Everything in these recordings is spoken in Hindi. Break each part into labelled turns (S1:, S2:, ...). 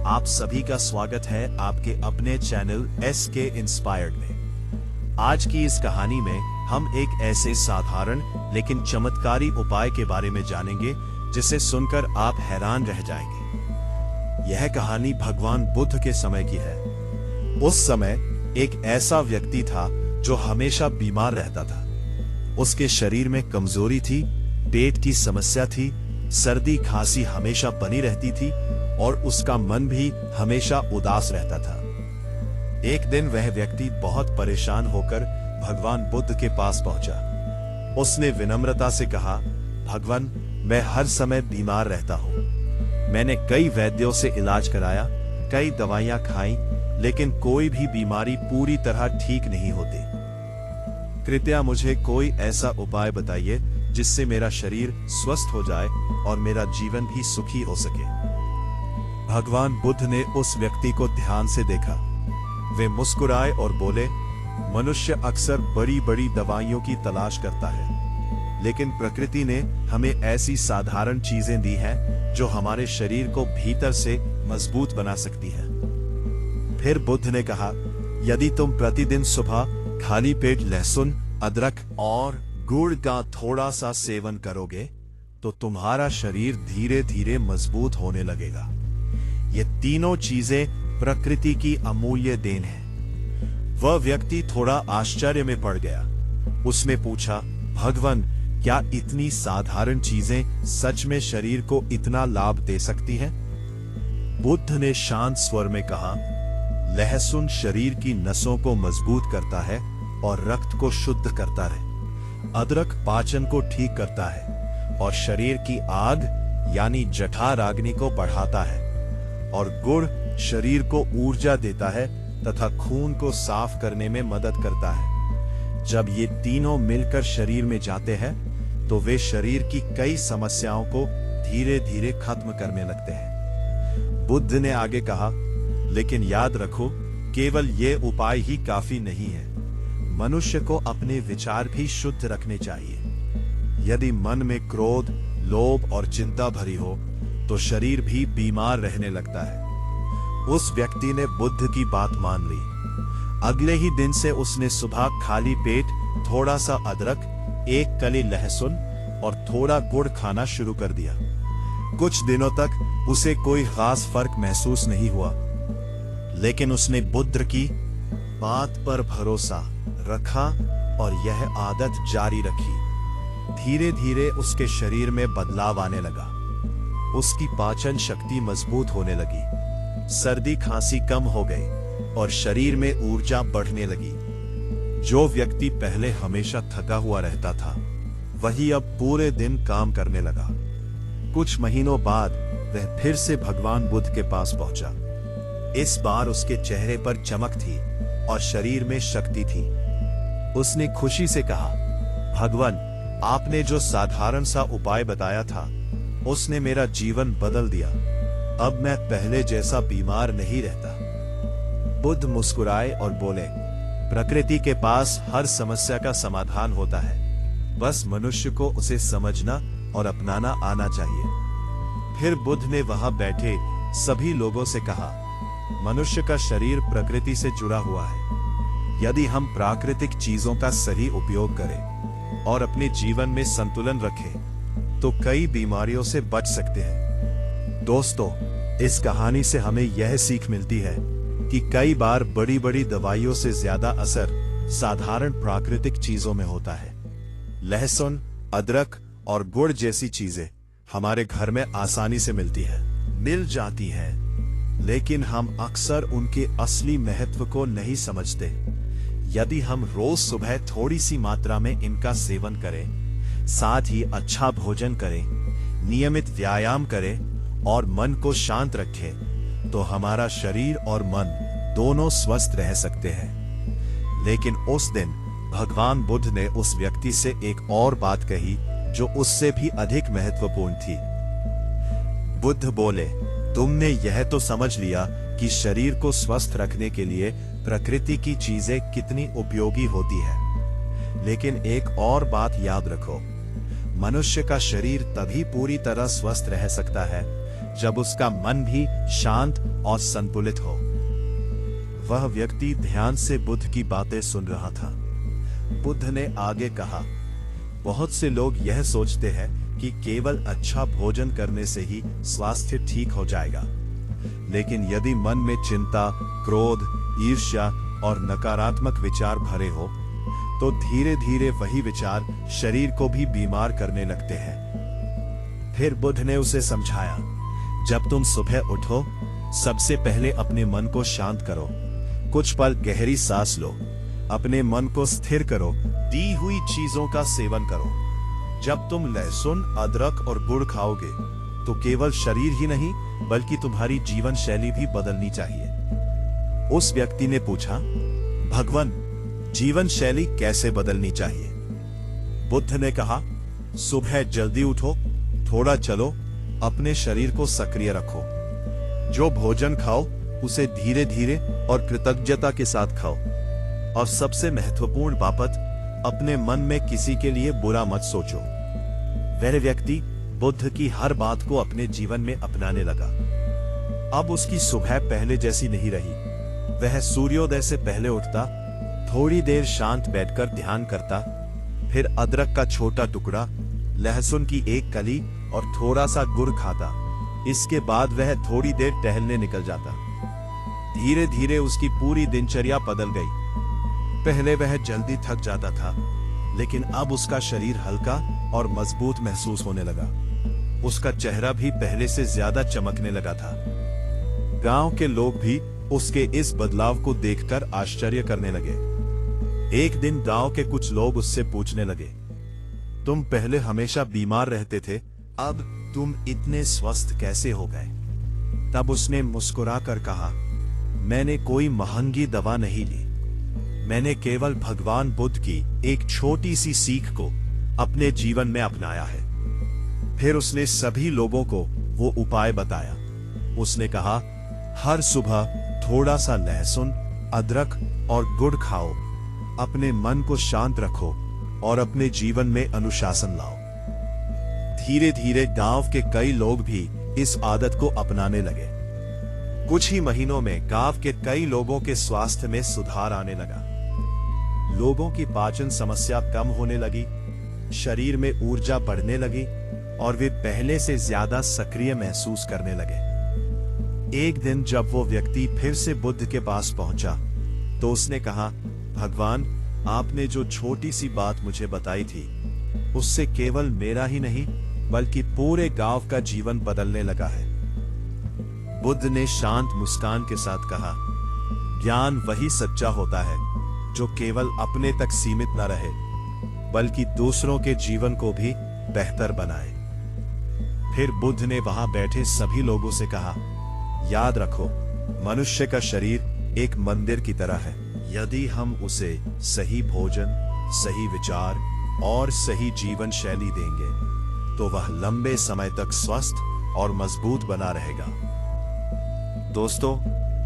S1: आप सभी का स्वागत है आपके अपने चैनल SK इंस्पायर्ड में। आज की इस कहानी में हम एक ऐसे साधारण लेकिन चमत्कारी उपाय के बारे में जानेंगे जिसे सुनकर आप हैरान रह जाएंगे। यह कहानी भगवान बुद्ध के समय की है। उस समय एक ऐसा व्यक्ति था जो हमेशा बीमार रहता था। उसके शरीर में कमजोरी थी, पेट की समस्या थी, सर्दी खांसी हमेशा बनी रहती थी और उसका मन भी हमेशा उदास रहता था। एक दिन वह व्यक्ति बहुत परेशान होकर भगवान बुद्ध के पास पहुंचा। उसने विनम्रता से कहा, भगवान, मैं हर समय बीमार रहता हूं। मैंने कई वैद्यों से इलाज कराया, कई दवाइयां खाई, लेकिन कोई भी बीमारी पूरी तरह ठीक नहीं होती। कृपया मुझे कोई ऐसा उपाय बताइए जिससे मेरा शरीर स्वस्थ हो जाए और मेरा जीवन भी सुखी हो सके। भगवान बुद्ध ने उस व्यक्ति को ध्यान से देखा। वे मुस्कुराए और बोले, मनुष्य अक्सर बड़ी बड़ी दवाइयों की तलाश करता है, लेकिन प्रकृति ने हमें ऐसी साधारण चीजें दी हैं जो हमारे शरीर को भीतर से मजबूत बना सकती है। फिर बुद्ध ने कहा, यदि तुम प्रतिदिन सुबह खाली पेट लहसुन, अदरक और गुड़ का थोड़ा सा सेवन करोगे तो तुम्हारा शरीर धीरे धीरे मजबूत होने लगेगा। ये तीनों चीजें प्रकृति की अमूल्य देन है। वह व्यक्ति थोड़ा आश्चर्य में पड़ गया। उसने पूछा, भगवान, क्या इतनी साधारण चीजें सच में शरीर को इतना लाभ दे सकती हैं? बुद्ध ने शांत स्वर में कहा, लहसुन शरीर की नसों को मजबूत करता है और रक्त को शुद्ध करता है। अदरक पाचन को ठीक करता है और शरीर की आग यानी जठराग्नि को बढ़ाता है, और गुड़ शरीर को ऊर्जा देता है तथा खून को साफ करने में मदद करता है। जब ये तीनों मिलकर शरीर में जाते हैं तो वे शरीर की कई समस्याओं को धीरे धीरे खत्म करने लगते हैं। बुद्ध ने आगे कहा, लेकिन याद रखो, केवल ये उपाय ही काफी नहीं है। मनुष्य को अपने विचार भी शुद्ध रखने चाहिए। यदि मन में क्रोध, लोभ और चिंता भरी हो तो शरीर भी बीमार रहने लगता है। उस व्यक्ति ने बुद्ध की बात मान ली। अगले ही दिन से उसने सुबह खाली पेट थोड़ा सा अदरक, एक कली लहसुन और थोड़ा गुड़ खाना शुरू कर दिया। कुछ दिनों तक उसे कोई खास फर्क महसूस नहीं हुआ, लेकिन उसने बुद्ध की बात पर भरोसा रखा और यह आदत जारी रखी। धीरे धीरे उसके शरीर में बदलाव आने लगा। उसकी पाचन शक्ति मजबूत होने लगी, सर्दी खांसी कम हो गई और शरीर में ऊर्जा बढ़ने लगी। जो व्यक्ति पहले हमेशा थका हुआ रहता था, वही अब पूरे दिन काम करने लगा। कुछ महीनों बाद वह फिर से भगवान बुद्ध के पास पहुंचा। इस बार उसके चेहरे पर चमक थी और शरीर में शक्ति थी। उसने खुशी से कहा, भगवान, आपने जो साधारण सा उपाय बताया था उसने मेरा जीवन बदल दिया। अब मैं पहले जैसा बीमार नहीं रहता। बुद्ध मुस्कुराए और बोले, प्रकृति के पास हर समस्या का समाधान होता है, बस मनुष्य को उसे समझना और अपनाना आना चाहिए। फिर बुद्ध ने वहां बैठे सभी लोगों से कहा, मनुष्य का शरीर प्रकृति से जुड़ा हुआ है। यदि हम प्राकृतिक चीजों का सही उपयोग करें और अपने जीवन में संतुलन रखें तो कई बीमारियों से बच सकते हैं। दोस्तों, इस कहानी से हमें यह सीख मिलती है कि कई बार बड़ी बड़ी दवाइयों से ज्यादा असर साधारण प्राकृतिक चीजों में होता है। लहसुन, अदरक और गुड़ जैसी चीजें हमारे घर में आसानी से मिल जाती है, लेकिन हम अक्सर उनके असली महत्व को नहीं समझते। यदि हम रोज सुबह थोड़ी सी मात्रा में इनका सेवन करें, साथ ही अच्छा भोजन करें, नियमित व्यायाम करें और मन को शांत रखें, तो हमारा शरीर और मन दोनों स्वस्थ रह सकते हैं। लेकिन उस दिन भगवान बुद्ध ने उस व्यक्ति से एक और बात कही जो उससे भी अधिक महत्वपूर्ण थी। बुद्ध बोले, तुमने यह तो समझ लिया कि शरीर को स्वस्थ रखने के लिए प्रकृति की चीजें कितनी उपयोगी होती है, लेकिन एक और बात याद रखो, मनुष्य का शरीर तभी पूरी तरह स्वस्थ रह सकता है जब उसका मन भी शांत और संतुलित हो। वह व्यक्ति ध्यान से बुद्ध की बातें सुन रहा था। बुद्ध ने आगे कहा, बहुत से लोग यह सोचते हैं कि केवल अच्छा भोजन करने से ही स्वास्थ्य ठीक हो जाएगा, लेकिन यदि मन में चिंता, क्रोध, ईर्ष्या और नकारात्मक विचार भरे हो तो धीरे धीरे वही विचार शरीर को भी बीमार करने लगते हैं। फिर बुद्ध ने उसे समझाया, जब तुम सुबह उठो, सबसे पहले अपने मन को शांत करो, कुछ पल गहरी सांस लो, अपने मन को स्थिर करो, दी हुई चीजों का सेवन करो। जब तुम लहसुन, अदरक और गुड़ खाओगे तो केवल शरीर ही नहीं बल्कि तुम्हारी जीवन शैली भी बदलनी चाहिए। उस व्यक्ति ने पूछा, भगवान, जीवन शैली कैसे बदलनी चाहिए? बुद्ध ने कहा, सुबह जल्दी उठो, थोड़ा चलो, अपने शरीर को सक्रिय रखो। जो भोजन खाओ उसे धीरे धीरे और कृतज्ञता के साथ खाओ। और सबसे महत्वपूर्ण बात, अपने मन में किसी के लिए बुरा मत सोचो। वह व्यक्ति बुद्ध की हर बात को अपने जीवन में अपनाने लगा। अब उसकी सुबह पहले जैसी नहीं रही। वह सूर्योदय से पहले उठता, थोड़ी देर शांत बैठकर ध्यान करता, फिर अदरक का छोटा टुकड़ा, लहसुन की एक कली और थोड़ा सा गुड़ खाता। इसके बाद वह थोड़ी देर टहलने निकल जाता। धीरे धीरे उसकी पूरी दिनचर्या बदल गई। पहले वह जल्दी थक जाता था, लेकिन अब उसका शरीर हल्का और मजबूत महसूस होने लगा। उसका चेहरा भी पहले से ज्यादा चमकने लगा था। गांव के लोग भी उसके इस बदलाव को देखकर आश्चर्य करने लगे। एक दिन गांव के कुछ लोग उससे पूछने लगे, तुम पहले हमेशा बीमार रहते थे, अब तुम इतने स्वस्थ कैसे हो गए? तब उसने मुस्कुराकर कहा, मैंने कोई महंगी दवा नहीं ली, मैंने केवल भगवान बुद्ध की एक छोटी सी सीख को अपने जीवन में अपनाया है। फिर उसने सभी लोगों को वो उपाय बताया। उसने कहा, हर सुबह थोड़ा सा लहसुन, अदरक और गुड़ खाओ, अपने मन को शांत रखो और अपने जीवन में अनुशासन लाओ। धीरे धीरे गांव के कई लोग भी इस आदत को अपनाने लगे। कुछ ही महीनों में गांव के कई लोगों के स्वास्थ्य में सुधार आने लगा। लोगों की पाचन समस्या कम होने लगी, शरीर में ऊर्जा बढ़ने लगी और वे पहले से ज्यादा सक्रिय महसूस करने लगे। एक दिन जब वो व्यक्ति फिर से बुद्ध के पास पहुंचा तो उसने कहा, भगवान, आपने जो छोटी सी बात मुझे बताई थी उससे केवल मेरा ही नहीं बल्कि पूरे गांव का जीवन बदलने लगा है। बुद्ध ने शांत मुस्कान के साथ कहा, ज्ञान वही सच्चा होता है जो केवल अपने तक सीमित न रहे बल्कि दूसरों के जीवन को भी बेहतर बनाए। फिर बुद्ध ने वहां बैठे सभी लोगों से कहा, याद रखो, मनुष्य का शरीर एक मंदिर की तरह है। यदि हम उसे सही भोजन, सही विचार और सही जीवन शैली देंगे तो वह लंबे समय तक स्वस्थ और मजबूत बना रहेगा। दोस्तों,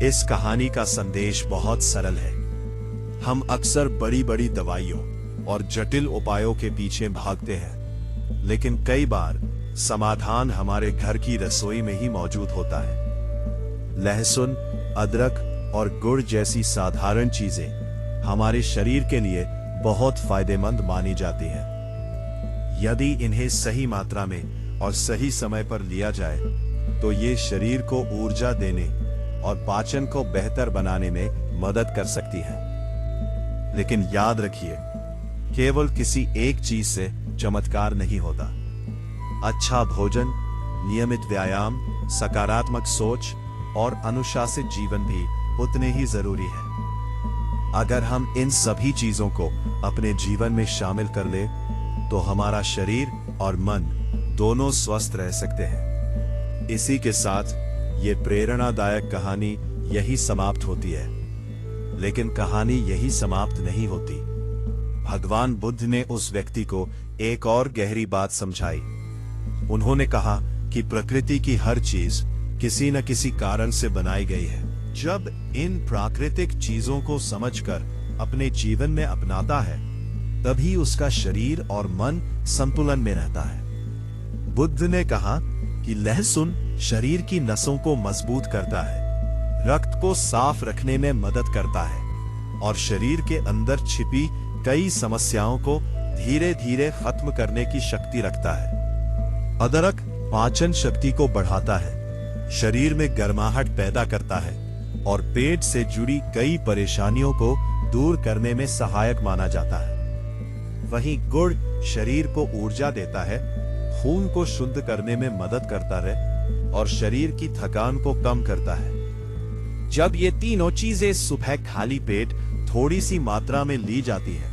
S1: इस कहानी का संदेश बहुत सरल है। हम अक्सर बड़ी बड़ी दवाइयों और जटिल उपायों के पीछे भागते हैं, लेकिन कई बार समाधान हमारे घर की रसोई में ही मौजूद होता है। लहसुन, अदरक और गुड़ जैसी साधारण चीजें हमारे शरीर के लिए बहुत फायदेमंद मानी जाती हैं। यदि इन्हें सही मात्रा में और सही समय पर लिया जाए तो ये शरीर को ऊर्जा देने और पाचन को बेहतर बनाने में मदद कर सकती है। लेकिन याद रखिए, केवल किसी एक चीज से चमत्कार नहीं होता। अच्छा भोजन, नियमित व्यायाम, सकारात्मक सोच और अनुशासित जीवन भी उतने ही जरूरी है। अगर हम इन सभी चीजों को अपने जीवन में शामिल कर ले तो हमारा शरीर और मन दोनों स्वस्थ रह सकते हैं। इसी के साथ ये प्रेरणादायक कहानी यही समाप्त होती है। लेकिन कहानी यही समाप्त नहीं होती। भगवान बुद्ध ने उस व्यक्ति को एक और गहरी बात समझाई। उन्होंने कहा कि प्रकृति की हर चीज किसी न किसी कारण से बनाई गई है। जब इन प्राकृतिक चीजों को समझकर अपने जीवन में अपनाता है तभी उसका शरीर और मन संतुलन में रहता है। बुद्ध ने कहा कि लहसुन शरीर की नसों को मजबूत करता है, रक्त को साफ रखने में मदद करता है और शरीर के अंदर छिपी कई समस्याओं को धीरे धीरे खत्म करने की शक्ति रखता है। अदरक पाचन शक्ति को बढ़ाता है, शरीर में गर्माहट पैदा करता है और पेट से जुड़ी कई परेशानियों को दूर करने में सहायक माना जाता है। वहीं गुड़ शरीर को ऊर्जा देता है, खून को शुद्ध करने में मदद करता है और शरीर की थकान को कम करता है। जब ये तीनों चीजें सुबह खाली पेट थोड़ी सी मात्रा में ली जाती है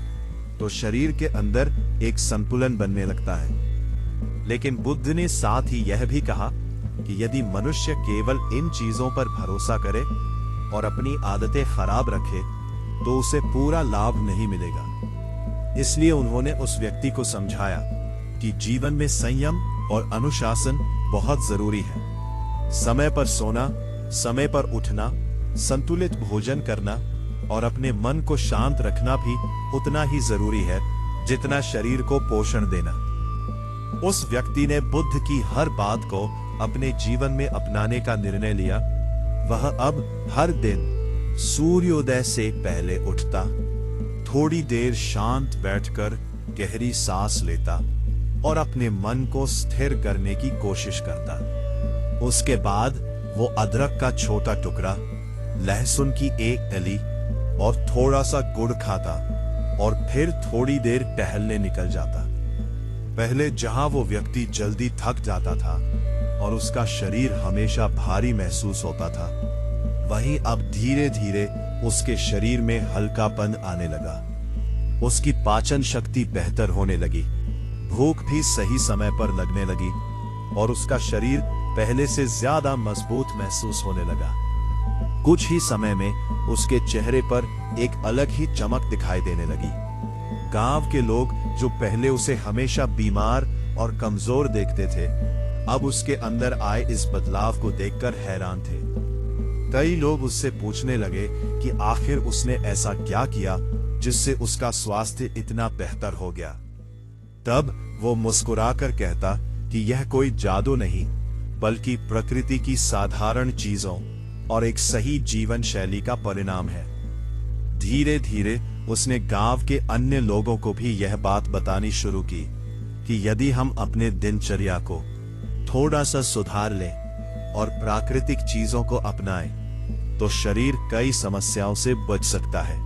S1: तो शरीर के अंदर एक संतुलन बनने लगता है। लेकिन बुद्ध ने साथ ही यह भी कहा कि यदि मनुष्य केवल इन चीजों पर भरोसा करे और अपनी आदतें खराब रखे तो उसे पूरा लाभ नहीं मिलेगा। इसलिए उन्होंने उस व्यक्ति को समझाया कि जीवन में संयम और अनुशासन बहुत जरूरी है। समय पर सोना, समय पर उठना, संतुलित भोजन करना और अपने मन को शांत रखना भी उतना ही जरूरी है जितना शरीर को पोषण देना। उस व्यक्ति ने बुद्ध की हर बात को अपने जीवन में अपनाने का निर्णय लिया। वह अब हर दिन सूर्योदय से पहले उठता, थोड़ी देर शांत बैठकर गहरी सांस लेता और अपने मन को स्थिर करने की कोशिश करता। उसके बाद वो अदरक का छोटा टुकड़ा, लहसुन की एक कली और थोड़ा सा गुड़ खाता और फिर थोड़ी देर टहलने निकल जाता। पहले जहां वो व्यक्ति जल्दी थक जाता था और उसका शरीर हमेशा भारी महसूस होता था, वहीं अब धीरे धीरे उसके शरीर में हल्कापन आने लगा। उसकी पाचन शक्ति बेहतर होने लगी, भूख भी सही समय पर लगने लगी और उसका शरीर पहले से ज्यादा मजबूत महसूस होने लगा। कुछ ही समय में उसके चेहरे पर एक अलग ही चमक दिखाई देने लगी। गांव के लोग जो पहले उसे हमेशा बीमार और कमजोर देखते थे, अब उसके अंदर आए इस बदलाव को देखकर हैरान थे। कई लोग उससे पूछने लगे कि आखिर उसने ऐसा क्या किया जिससे उसका स्वास्थ्य इतना बेहतर हो गया। तब वो मुस्कुराकर कहता कि यह कोई जादू नहीं, बल्कि प्रकृति की साधारण चीजों और एक सही जीवन शैली का परिणाम है। धीरे धीरे उसने गांव के अन्य लोगों को भी यह बात बतानी शुरू की कि यदि हम अपने दिनचर्या को थोड़ा सा सुधार लें और प्राकृतिक चीजों को अपनाएं तो शरीर कई समस्याओं से बच सकता है।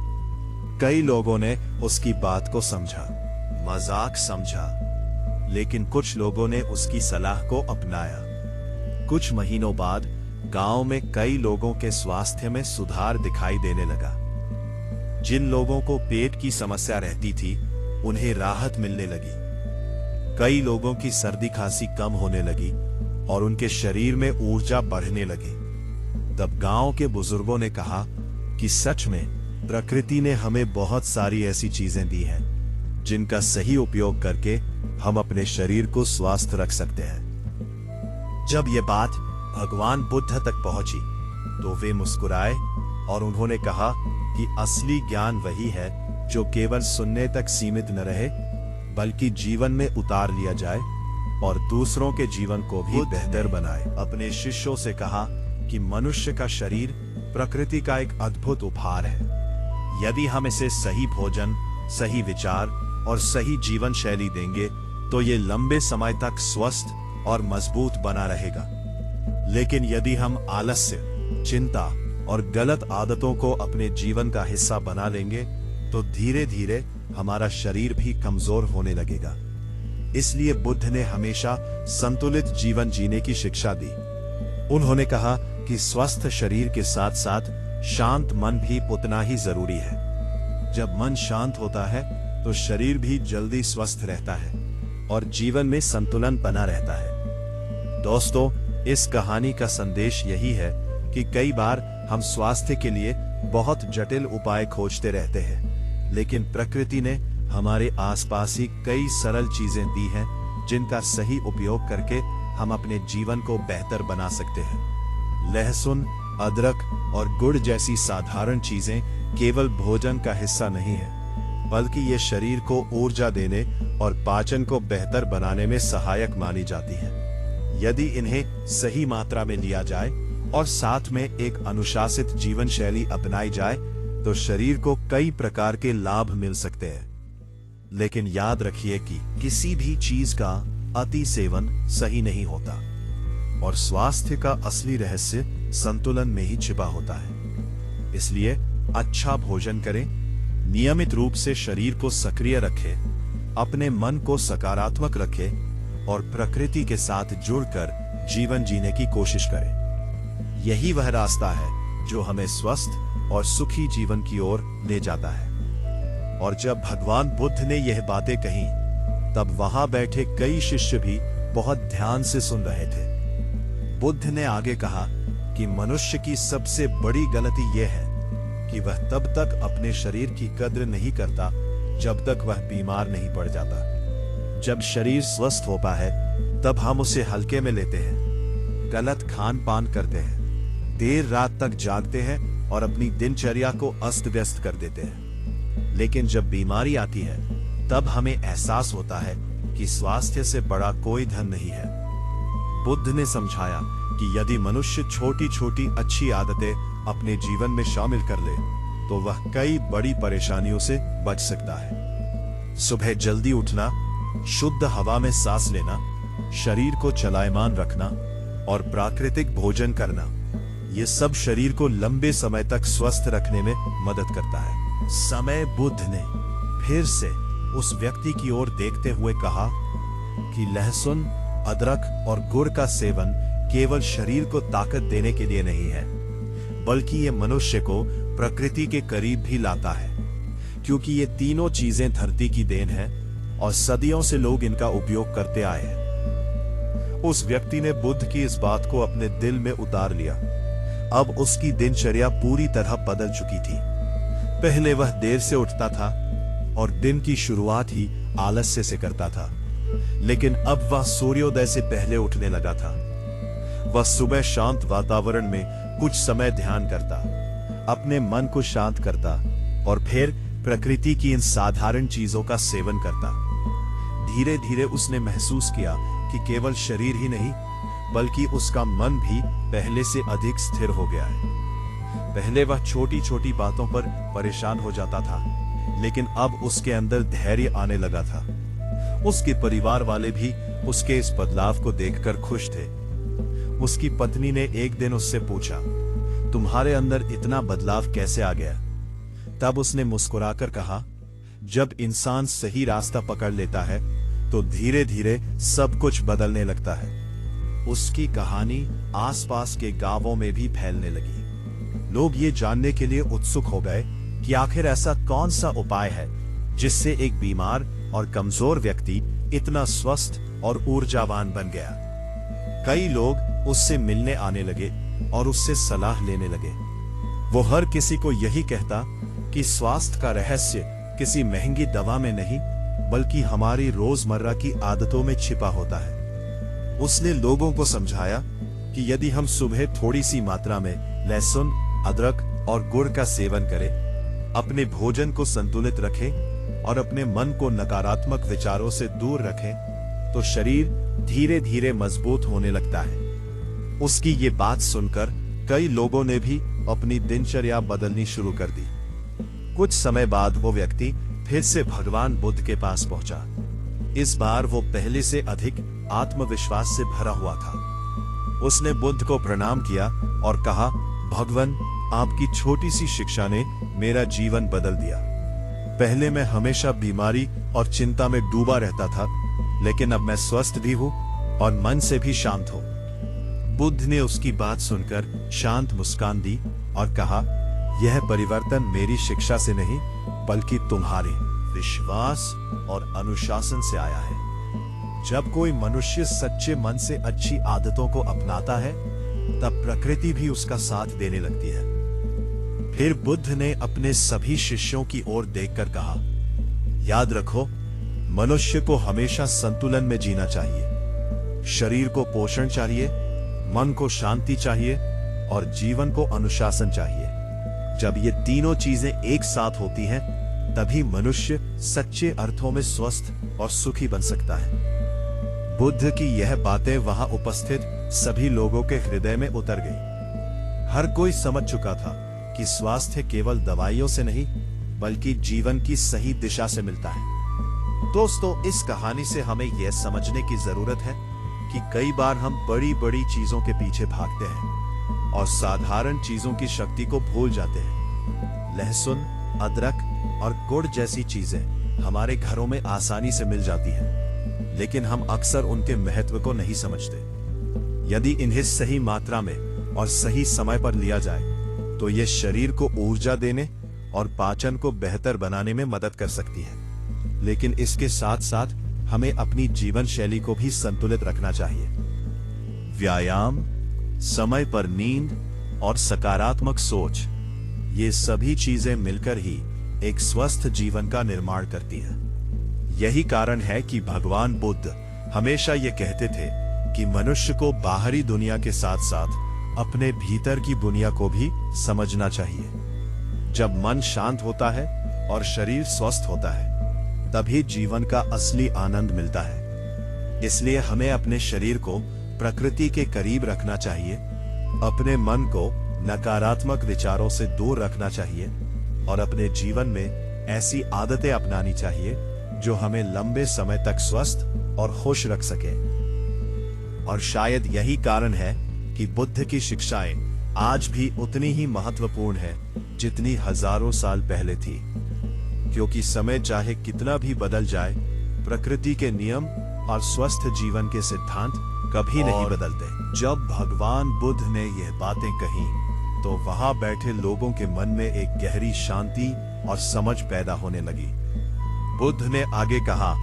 S1: कई लोगों ने उसकी बात को समझा, मजाक समझा, लेकिन कुछ लोगों ने उसकी सलाह को अपनाया। कुछ महीनों बाद गांव में कई लोगों के स्वास्थ्य में सुधार दिखाई देने लगा। जिन लोगों को पेट की समस्या रहती थी, उन्हें राहत मिलने लगी। कई लोगों की सर्दी खांसी कम होने लगी और उनके शरीर में ऊर्जा बढ़ने लगी। तब गांव के बुजुर्गों ने कहा कि सच में प्रकृति ने हमें बहुत सारी ऐसी चीजें दी हैं जिनका सही उपयोग करके हम अपने शरीर को स्वस्थ रख सकते हैं। जब ये बात भगवान बुद्ध तक पहुंची तो वे मुस्कुराए और उन्होंने कहा कि असली ज्ञान वही है जो केवल सुनने तक सीमित न रहे, बल्कि जीवन में उतार लिया जाए और दूसरों के जीवन को भी बेहतर बनाए। अपने शिष्यों से कहा कि मनुष्य का शरीर प्रकृति का एक अद्भुत उपहार है। यदि हम इसे सही भोजन, सही विचार और सही जीवन शैली देंगे तो ये लंबे समय तक स्वस्थ और मजबूत बना रहेगा। लेकिन यदि हम आलस्य, चिंता और गलत आदतों को अपने जीवन का हिस्सा बना लेंगे तो धीरे धीरे हमारा शरीर भी कमजोर होने लगेगा। इसलिए बुद्ध ने हमेशा संतुलित जीवन जीने की शिक्षा दी। उन्होंने कहा कि स्वस्थ शरीर के साथ साथ शांत मन भी उतना ही जरूरी है। जब मन शांत होता है तो शरीर भी जल्दी स्वस्थ रहता है और जीवन में संतुलन बना रहता है। दोस्तों, इस कहानी का संदेश यही है कि कई बार हम स्वास्थ्य के लिए बहुत जटिल उपाय खोजते रहते हैं, लेकिन प्रकृति ने हमारे आसपास ही कई सरल चीजें दी हैं जिनका सही उपयोग करके हम अपने जीवन को बेहतर बना सकते हैं। लहसुन, अदरक और गुड़ जैसी साधारण चीजें केवल भोजन का हिस्सा नहीं है, बल्कि ये शरीर को ऊर्जा देने और पाचन को बेहतर बनाने में सहायक मानी जाती हैं। यदि इन्हें सही मात्रा में लिया जाए और साथ में एक अनुशासित जीवन शैली अपनाई जाए तो शरीर को कई प्रकार के लाभ मिल सकते हैं। लेकिन याद रखिए कि किसी भी चीज का अति सेवन सही नहीं होता और स्वास्थ्य का असली रहस्य संतुलन में ही छिपा होता है। इसलिए अच्छा भोजन करें, नियमित रूप से शरीर को सक्रिय रखें, अपने मन को सकारात्मक रखें और प्रकृति के साथ जुड़कर जीवन जीने की कोशिश करें। यही वह रास्ता है जो हमें स्वस्थ और सुखी जीवन की ओर ले जाता है। और जब भगवान बुद्ध ने यह बातें कही तब वहां बैठे कई शिष्य भी बहुत ध्यान से सुन रहे थे। बुद्ध ने आगे कहा कि मनुष्य की सबसे बड़ी गलती यह है कि वह तब तक अपने शरीर की कद्र नहीं करता जब तक वह बीमार नहीं पड़ जाता। जब शरीर स्वस्थ होता है तब हम उसे हल्के में लेते हैं, गलत खान पान करते हैं, देर रात तक जागते हैं और अपनी दिनचर्या को अस्त व्यस्त कर देते हैं। लेकिन जब बीमारी आती है तब हमें एहसास होता है कि स्वास्थ्य से बड़ा कोई धन नहीं है। बुद्ध ने समझाया कि यदि मनुष्य छोटी छोटी अच्छी आदतें अपने जीवन में शामिल कर ले तो वह कई बड़ी परेशानियों से बच सकता है। सुबह जल्दी उठना, शुद्ध हवा में सांस लेना, शरीर को चलायमान रखना और प्राकृतिक भोजन करना, ये सब शरीर को लंबे समय तक स्वस्थ रखने में मदद करता है। समय बुद्ध ने फिर से उस व्यक्ति की ओर देखते हुए कहा कि लहसुन, अदरक और गुड़ का सेवन केवल शरीर को ताकत देने के लिए नहीं है, बल्कि ये मनुष्य को प्रकृति के करीब भी लाता है, क्योंकि ये तीनों चीजें धरती की देन है और सदियों से लोग इनका उपयोग करते आए हैं। उस व्यक्ति ने बुद्ध की इस बात को अपने दिल में उतार लिया। अब उसकी दिनचर्या पूरी तरह बदल चुकी थी। पहले वह देर से उठता था और दिन की शुरुआत ही आलस्य से करता था, लेकिन अब वह सूर्योदय से पहले उठने लगा था। वह सुबह शांत वातावरण में कुछ समय ध्यान करता, अपने मन को शांत करता और फिर प्रकृति की इन साधारण चीजों का सेवन करता। धीरे धीरे उसने महसूस किया कि केवल शरीर ही नहीं बल्कि उसका मन भी पहले से अधिक स्थिर हो गया है। पहले वह छोटी छोटी बातों पर परेशान हो जाता था, लेकिन अब उसके अंदर धैर्य आने लगा था। उसके परिवार वाले भी उसके इस बदलाव को देखकर खुश थे। उसकी पत्नी ने एक दिन उससे पूछा, तुम्हारे अंदर इतना बदलाव कैसे आ गया? तब उसने मुस्कुराकर कहा, जब इंसान सही रास्ता पकड़ लेता है तो धीरे धीरे सब कुछ बदलने लगता है। उसकी कहानी आसपास के गांवों में भी फैलने लगी। लोग ये जानने के लिए उत्सुक हो गए कि आखिर ऐसा कौन सा उपाय है जिससे एक बीमार और कमजोर व्यक्ति इतना स्वस्थ और ऊर्जावान बन गया। कई लोग उससे मिलने आने लगे और उससे सलाह लेने लगे। वो हर किसी को यही कहता कि स्वास्थ्य का रहस्य किसी महंगी दवा में नहीं बल्कि हमारी रोजमर्रा की आदतों में छिपा होता है। उसने लोगों को समझाया कि यदि हम सुबह थोड़ी सी मात्रा में लहसुन, अदरक और गुड़ का सेवन करें, अपने भोजन को संतुलित रखें और अपने मन को नकारात्मक विचारों से दूर रखें तो शरीर धीरे धीरे मजबूत होने लगता है। उसकी ये बात सुनकर कई लोगों ने भी अपनी दिनचर्या बदलनी शुरू कर दी। कुछ समय बाद वो व्यक्ति फिर से भगवान बुद्ध के पास पहुंचा। इस बार वो पहले से अधिक आत्मविश्वास से भरा हुआ था। उसने बुद्ध को प्रणाम किया और कहा, भगवान, आपकी छोटी सी शिक्षा ने मेरा जीवन बदल दिया। पहले मैं हमेशा बीमारी और चिंता में डूबा रहता था, लेकिन अब मैं स्वस्थ भी हूं और मन से भी शांत हूं। बुद्ध ने उसकी बात सुनकर शांत मुस्कान दी और कहा, यह परिवर्तन मेरी शिक्षा से नहीं बल्कि तुम्हारे विश्वास और अनुशासन से आया है। जब कोई मनुष्य सच्चे मन से अच्छी आदतों को अपनाता है तब प्रकृति भी उसका साथ देने लगती है। फिर बुद्ध ने अपने सभी शिष्यों की ओर देखकर कहा, याद रखो, मनुष्य को हमेशा संतुलन में जीना चाहिए। शरीर को पोषण चाहिए, मन को शांति चाहिए और जीवन को अनुशासन चाहिए। जब ये तीनों चीजें एक साथ होती हैं, तभी मनुष्य सच्चे अर्थों में स्वस्थ और सुखी बन सकता है। बुद्ध की यह बातें वहां उपस्थित सभी लोगों के हृदय में उतर गई। हर कोई समझ चुका था कि स्वास्थ्य केवल दवाइयों से नहीं बल्कि जीवन की सही दिशा से मिलता है। दोस्तों, इस कहानी से हमें यह समझने की जरूरत है कि कई बार हम बड़ी बड़ी चीजों के पीछे भागते हैं और साधारण चीजों की शक्ति को भूल जाते हैं। लहसुन, अदरक और गुड़ जैसी चीजें हमारे घरों में आसानी से मिल जाती हैं, लेकिन हम अक्सर उनके महत्व को नहीं समझते। यदि इन्हें सही मात्रा में और सही समय पर लिया जाए तो ये शरीर को ऊर्जा देने और पाचन को बेहतर बनाने में मदद कर सकती है। लेकिन इसके साथ साथ हमें अपनी जीवन शैली को भी संतुलित रखना चाहिए। व्यायाम, समय पर नींद और सकारात्मक सोच, ये सभी चीजें मिलकर ही एक स्वस्थ जीवन का निर्माण करती हैं। यही कारण है कि भगवान बुद्ध हमेशा ये कहते थे कि मनुष्य को बाहरी दुनिया के साथ साथ अपने भीतर की दुनिया को भी समझना चाहिए। जब मन शांत होता है और शरीर स्वस्थ होता है, तभी जीवन का असली आनंद मिलता है। इसलिए हमें अपने शरीर को प्रकृति के करीब रखना चाहिए, अपने मन को नकारात्मक विचारों से दूर रखना चाहिए और अपने जीवन में ऐसी आदतें अपनानी चाहिए जो हमें लंबे समय तक स्वस्थ और खुश रख सके। और शायद यही कारण है कि बुद्ध की शिक्षाएं आज भी उतनी ही महत्वपूर्ण है जितनी हजारों साल पहले थी, क्योंकि समय चाहे कितना भी बदल जाए, प्रकृति के नियम और स्वस्थ जीवन के सिद्धांत कभी नहीं बदलते। जब भगवान बुद्ध ने यह बातें कही तो वहां बैठे लोगों के मन में एक गहरी शांति और समझ पैदा होने लगी। बुद्ध ने आगे कहा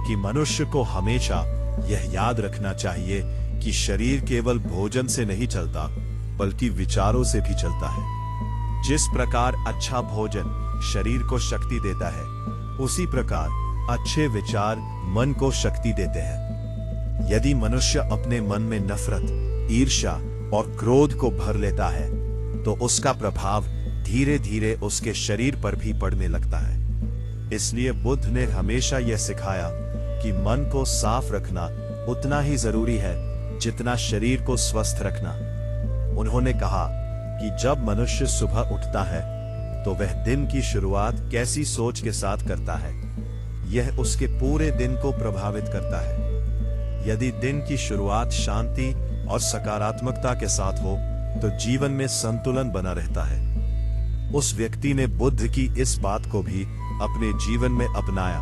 S1: कि मनुष्य को हमेशा यह याद रखना चाहिए कि शरीर केवल भोजन से नहीं चलता बल्कि विचारों से भी चलता है। जिस प्रकार अच्छा भोजन शरीर को शक्ति देता है, उसी प्रकार अच्छे विचार मन को शक्ति देते हैं। यदि मनुष्य अपने मन में नफरत, ईर्ष्या और क्रोध को भर लेता है तो उसका प्रभाव धीरे धीरे उसके शरीर पर भी पड़ने लगता है। इसलिए बुद्ध ने हमेशा यह सिखाया कि मन को साफ रखना उतना ही जरूरी है जितना शरीर को स्वस्थ रखना। उन्होंने कहा कि जब मनुष्य सुबह उठता है तो वह दिन की शुरुआत कैसी सोच के साथ करता है, यह उसके पूरे दिन को प्रभावित करता है। यदि दिन की शुरुआत शांति और सकारात्मकता के साथ हो तो जीवन में संतुलन बना रहता है। उस व्यक्ति ने बुद्ध की इस बात को भी अपने जीवन में अपनाया।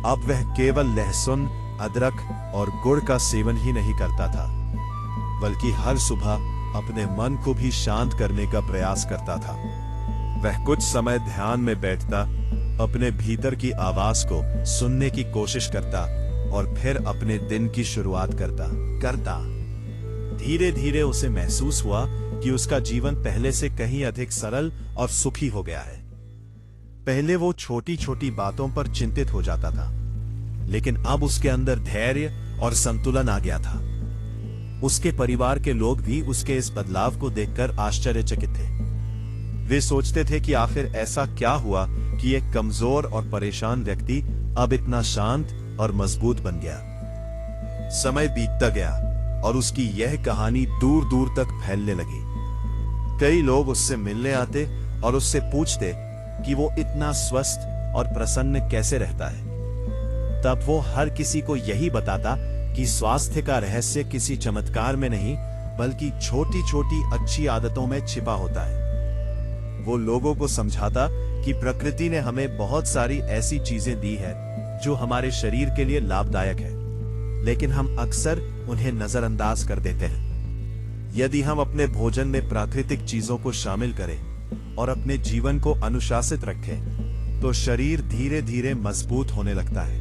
S1: अब वह केवल लहसुन, अदरक और गुड़ का सेवन ही नहीं करता था, बल्कि हर सुबह अपने मन को भी शांत करने का प्रयास करता था। वह कुछ समय ध्यान में बैठता, अपने भीतर की आवाज को सुनने की कोशिश करता और फिर अपने दिन की शुरुआत करता। धीरे धीरे उसे महसूस हुआ कि उसका जीवन पहले से कहीं अधिक सरल और सुखी हो गया है। पहले वो छोटी छोटी बातों पर चिंतित हो जाता था, लेकिन अब उसके अंदर धैर्य और संतुलन आ गया था। उसके परिवार के लोग भी उसके इस बदलाव को देखकर आश्चर्यचकित थे। वे सोचते थे कि आखिर ऐसा क्या हुआ कि एक कमजोर और परेशान व्यक्ति अब इतना शांत और मजबूत बन गया। समय बीतता गया और उसकी यह कहानी दूर दूर तक फैलने लगी। कई लोग उससे मिलने आते और उससे पूछते कि वो इतना स्वस्थ और प्रसन्न कैसे रहता है। तब वो हर किसी को यही बताता कि स्वास्थ्य का रहस्य किसी चमत्कार में नहीं बल्कि छोटी छोटी अच्छी आदतों में छिपा होता है। वो लोगों को समझाता कि प्रकृति ने हमें बहुत सारी ऐसी चीजें दी है जो हमारे शरीर के लिए लाभदायक है, लेकिन हम अक्सर उन्हें नजरअंदाज कर देते हैं। यदि हम अपने भोजन में प्राकृतिक चीजों को शामिल करें और अपने जीवन को अनुशासित रखें तो शरीर धीरे धीरे मजबूत होने लगता है।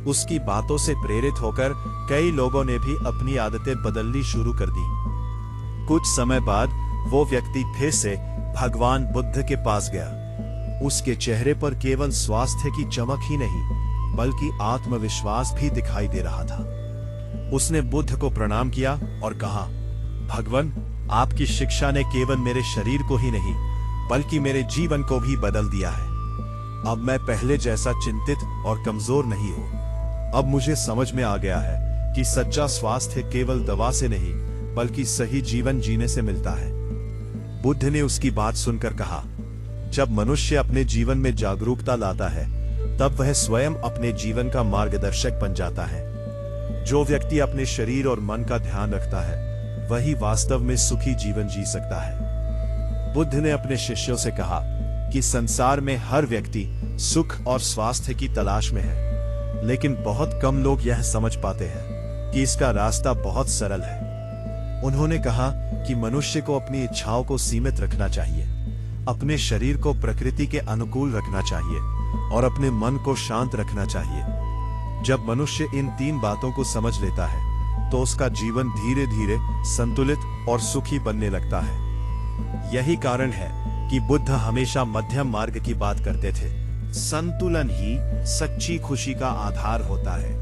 S1: उसकी बातों से प्रेरित होकर कई लोगों ने भी अपनी आदतें बदलनी शुरू कर दी। कुछ समय बाद वो व्यक्ति फिर से भगवान बुद्ध के पास गया। उसके चेहरे पर केवल स्वास्थ्य की चमक ही नहीं बल्कि आत्मविश्वास भी दिखाई दे रहा था। उसने बुद्ध को प्रणाम किया और कहा, भगवान, आपकी शिक्षा ने केवल मेरे शरीर को ही नहीं बल्कि मेरे जीवन को भी बदल दिया है। अब मैं पहले जैसा चिंतित और कमजोर नहीं हूं। अब मुझे समझ में आ गया है कि सच्चा स्वास्थ्य केवल दवा से नहीं बल्कि सही जीवन जीने से मिलता है। बुद्ध ने उसकी बात सुनकर कहा, जब मनुष्य अपने जीवन में जागरूकता लाता है तब वह स्वयं अपने जीवन का मार्गदर्शक बन जाता है। जो व्यक्ति अपने शरीर और मन का ध्यान रखता है वही वास्तव में सुखी जीवन जी सकता है। बुद्ध ने अपने शिष्यों से कहा कि संसार में हर व्यक्ति सुख और स्वास्थ्य की तलाश में है, लेकिन बहुत कम लोग यह समझ पाते हैं कि इसका रास्ता बहुत सरल है। उन्होंने कहा कि मनुष्य को अपनी इच्छाओं को सीमित रखना चाहिए, अपने शरीर को प्रकृति के अनुकूल रखना चाहिए और अपने मन को शांत रखना चाहिए। जब मनुष्य इन 3 बातों को समझ लेता है तो उसका जीवन धीरे धीरे संतुलित और सुखी बनने लगता है। यही कारण है कि बुद्ध हमेशा मध्यम मार्ग की बात करते थे। संतुलन ही सच्ची खुशी का आधार होता है।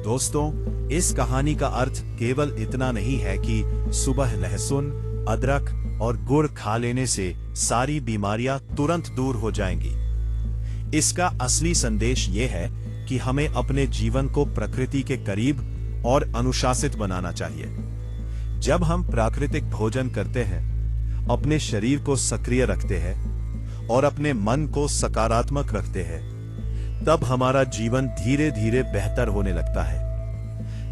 S1: दोस्तों, इस कहानी का अर्थ केवल इतना नहीं है कि सुबह लहसुन, अदरक और गुड़ खा लेने से सारी बीमारियां तुरंत दूर हो जाएंगी। इसका असली संदेश ये है कि हमें अपने जीवन को प्रकृति के करीब और अनुशासित बनाना चाहिए। जब हम प्राकृतिक भोजन करते हैं, अपने शरीर को सक्रिय रखते हैं और अपने मन को सकारात्मक रखते हैं, तब हमारा जीवन धीरे धीरे बेहतर होने लगता है।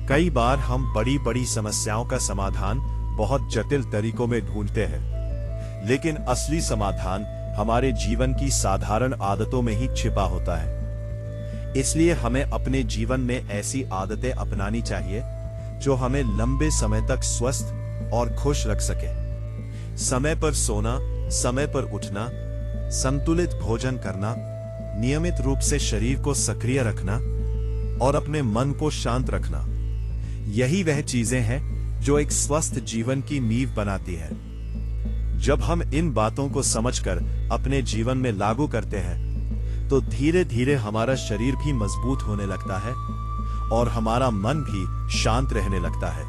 S1: कई बार हम बड़ी बड़ी समस्याओं का समाधान बहुत जटिल तरीकों में ढूंढते हैं, लेकिन असली समाधान हमारे जीवन की साधारण आदतों में ही छिपा होता है। इसलिए हमें अपने जीवन में ऐसी आदतें अपनानी चाहिए जो हमें लंबे समय तक स्वस्थ और खुश रख सके। समय पर सोना, समय पर उठना, संतुलित भोजन करना, नियमित रूप से शरीर को सक्रिय रखना और अपने मन को शांत रखना, यही वह चीजें हैं जो एक स्वस्थ जीवन की नींव बनाती है। जब हम इन बातों को समझकर अपने जीवन में लागू करते हैं तो धीरे धीरे हमारा शरीर भी मजबूत होने लगता है और हमारा मन भी शांत रहने लगता है।